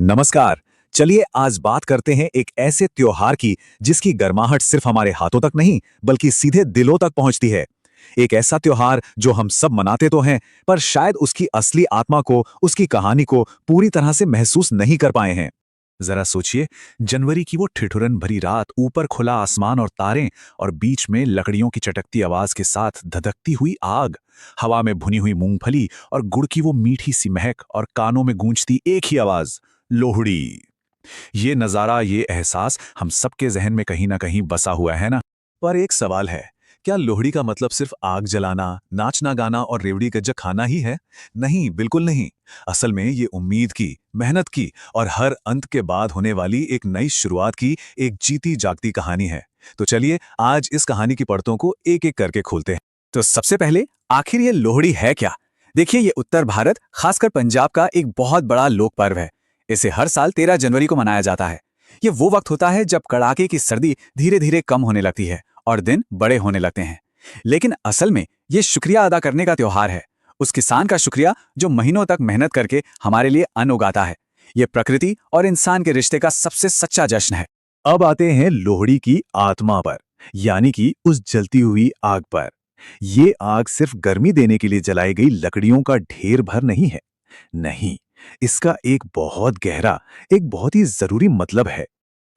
नमस्कार। चलिए आज बात करते हैं एक ऐसे त्योहार की जिसकी गर्माहट सिर्फ हमारे हाथों तक नहीं बल्कि सीधे दिलों तक पहुंचती है। एक ऐसा त्योहार जो हम सब मनाते तो हैं पर शायद उसकी असली आत्मा को, उसकी कहानी को पूरी तरह से महसूस नहीं कर पाए हैं। जरा सोचिए, जनवरी की वो ठिठुरन भरी रात, ऊपर खुला आसमान और तारे, और बीच में लकड़ियों की चटकती आवाज के साथ धधकती हुई आग, हवा में भुनी हुई मूंगफली और गुड़ की वो मीठी सी महक, और कानों में गूंजती एक ही आवाज, लोहड़ी। ये नजारा, ये एहसास हम सबके जहन में कहीं ना कहीं बसा हुआ है ना। पर एक सवाल है, क्या लोहड़ी का मतलब सिर्फ आग जलाना, नाचना गाना और रेवड़ी गज्जा खाना ही है? नहीं, बिल्कुल नहीं। असल में ये उम्मीद की, मेहनत की और हर अंत के बाद होने वाली एक नई शुरुआत की एक जीती जागती कहानी है। तो चलिए आज इस कहानी की परतों को एक एक करके खोलते हैं। तो सबसे पहले, आखिर ये लोहड़ी है क्या? देखिए, ये उत्तर भारत, खासकर पंजाब का एक बहुत बड़ा लोक पर्व है। इसे हर साल 13 जनवरी को मनाया जाता है। ये वो वक्त होता है जब कड़ाके की सर्दी धीरे धीरे कम होने लगती है और दिन बड़े होने लगते हैं। लेकिन असल में ये शुक्रिया अदा करने का त्योहार है। उस किसान का शुक्रिया जो महीनों तक मेहनत करके हमारे लिए अन्न उगाता है। ये प्रकृति और इंसान के रिश्ते का सबसे सच्चा जश्न है। अब आते हैं लोहड़ी की आत्मा पर, यानी कि उस जलती हुई आग पर। ये आग सिर्फ गर्मी देने के लिए जलाई गई लकड़ियों का ढेर भर नहीं है। नहीं, इसका एक बहुत गहरा, एक बहुत ही जरूरी मतलब है।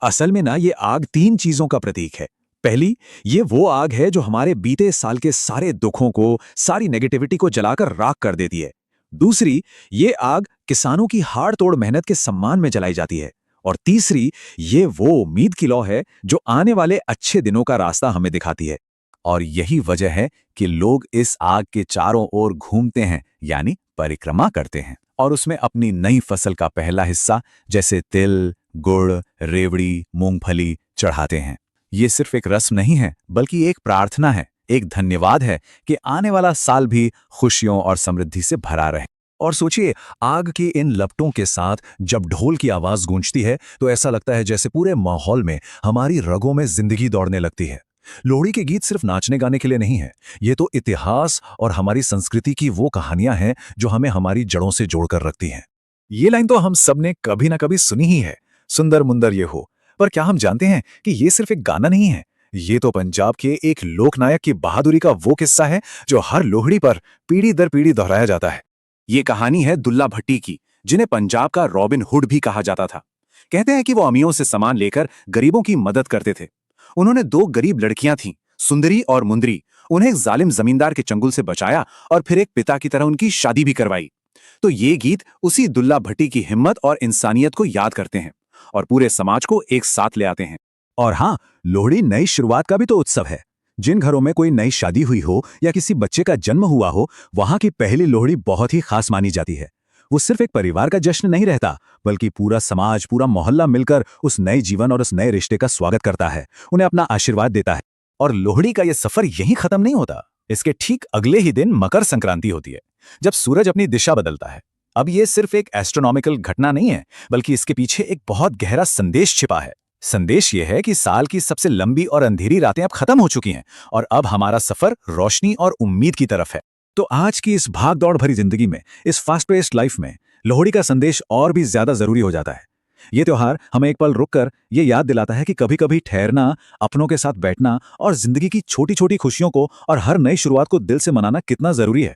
असल में ना, ये आग तीन चीजों का प्रतीक है। पहली, ये वो आग है जो हमारे बीते साल के सारे दुखों को, सारी नेगेटिविटी को जलाकर राख कर देती है। दूसरी, ये आग किसानों की हाड़ तोड़ मेहनत के सम्मान में जलाई जाती है। और तीसरी, ये वो उम्मीद की लौ है जो आने वाले अच्छे दिनों का रास्ता हमें दिखाती है। और यही वजह है कि लोग इस आग के चारों ओर घूमते हैं, यानी परिक्रमा करते हैं, और उसमें अपनी नई फसल का पहला हिस्सा जैसे तिल, गुड़, रेवड़ी, मूंगफली चढ़ाते हैं। ये सिर्फ एक रस्म नहीं है बल्कि एक प्रार्थना है, एक धन्यवाद है कि आने वाला साल भी खुशियों और समृद्धि से भरा रहे। और सोचिए, आग की इन लपटों के साथ जब ढोल की आवाज गूंजती है तो ऐसा लगता है जैसे पूरे माहौल में, हमारी रगों में जिंदगी दौड़ने लगती है। लोहड़ी के गीत सिर्फ नाचने गाने के लिए नहीं है, ये तो इतिहास और हमारी संस्कृति की वो कहानियां हैं जो हमें हमारी जड़ों से जोड़कर रखती हैं। ये लाइन तो हम सब ने कभी ना कभी सुनी ही है, सुंदर मुंदर ये हो। पर क्या हम जानते हैं कि ये सिर्फ एक गाना नहीं है? ये तो पंजाब के एक लोकनायक की बहादुरी का वो किस्सा है जो हर लोहड़ी पर पीढ़ी दर पीढ़ी दोहराया जाता है। ये कहानी है दुल्ला भट्टी की, जिन्हें पंजाब का रॉबिन हुड भी कहा जाता था। कहते हैं कि वो अमीरों से सामान लेकर गरीबों की मदद करते थे। उन्होंने दो गरीब लड़कियां थीं, सुंदरी और मुंदरी। उन्हें एक जालिम जमींदार के चंगुल से बचाया और फिर एक पिता की तरह उनकी शादी भी करवाई। तो ये गीत उसी दुल्ला भट्टी की हिम्मत और इंसानियत को याद करते हैं और पूरे समाज को एक साथ ले आते हैं। और हाँ, लोहड़ी नई शुरुआत का भी तो उत्सव है। जिन घरों में कोई नई शादी हुई हो या किसी बच्चे का जन्म हुआ हो, वहां की पहली लोहड़ी बहुत ही खास मानी जाती है। वो सिर्फ एक परिवार का जश्न नहीं रहता, बल्कि पूरा समाज, पूरा मोहल्ला मिलकर उस नए जीवन और उस नए रिश्ते का स्वागत करता है, उन्हें अपना आशीर्वाद देता है। और लोहड़ी का यह सफर यहीं खत्म नहीं होता। इसके ठीक अगले ही दिन मकर संक्रांति होती है, जब सूरज अपनी दिशा बदलता है। अब ये सिर्फ एक एस्ट्रोनॉमिकल घटना नहीं है, बल्कि इसके पीछे एक बहुत गहरा संदेश छिपा है। संदेश ये है कि साल की सबसे लंबी और अंधेरी रातें अब खत्म हो चुकी हैं और अब हमारा सफर रोशनी और उम्मीद की तरफ है। तो आज की इस भाग दौड़ भरी जिंदगी में, इस फास्ट पेस्ड लाइफ में, लोहड़ी का संदेश और भी ज्यादा जरूरी हो जाता है। ये त्योहार हमें एक पल रुककर ये याद दिलाता है कि कभी कभी ठहरना, अपनों के साथ बैठना और जिंदगी की छोटी छोटी खुशियों को और हर नई शुरुआत को दिल से मनाना कितना जरूरी है।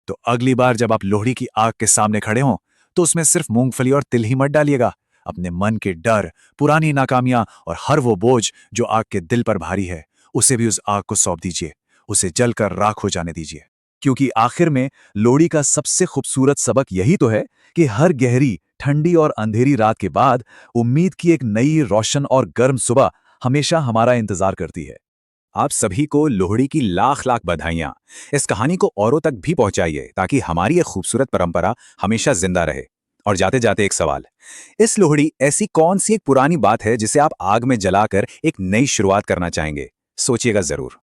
तो अगली बार जब आप लोहड़ी की आग के सामने खड़े हों, तो उसमें सिर्फ मूंगफली और तिल ही मत डालिएगा। अपने मन के डर, पुरानी नाकामियां और हर वो बोझ जो आग के दिल पर भारी है, उसे भी उस आग को सौंप दीजिए। उसे जलकर राख हो जाने दीजिए। क्योंकि आखिर में लोहड़ी का सबसे खूबसूरत सबक यही तो है कि हर गहरी, ठंडी और अंधेरी रात के बाद उम्मीद की एक नई, रोशन और गर्म सुबह हमेशा हमारा इंतजार करती है। आप सभी को लोहड़ी की लाख लाख बधाइयां। इस कहानी को औरों तक भी पहुंचाइए ताकि हमारी ये खूबसूरत परंपरा हमेशा जिंदा रहे। और जाते जाते एक सवाल, इस लोहड़ी ऐसी कौन सी एक पुरानी बात है जिसे आप आग में जलाकर एक नई शुरुआत करना चाहेंगे? सोचिएगा जरूर।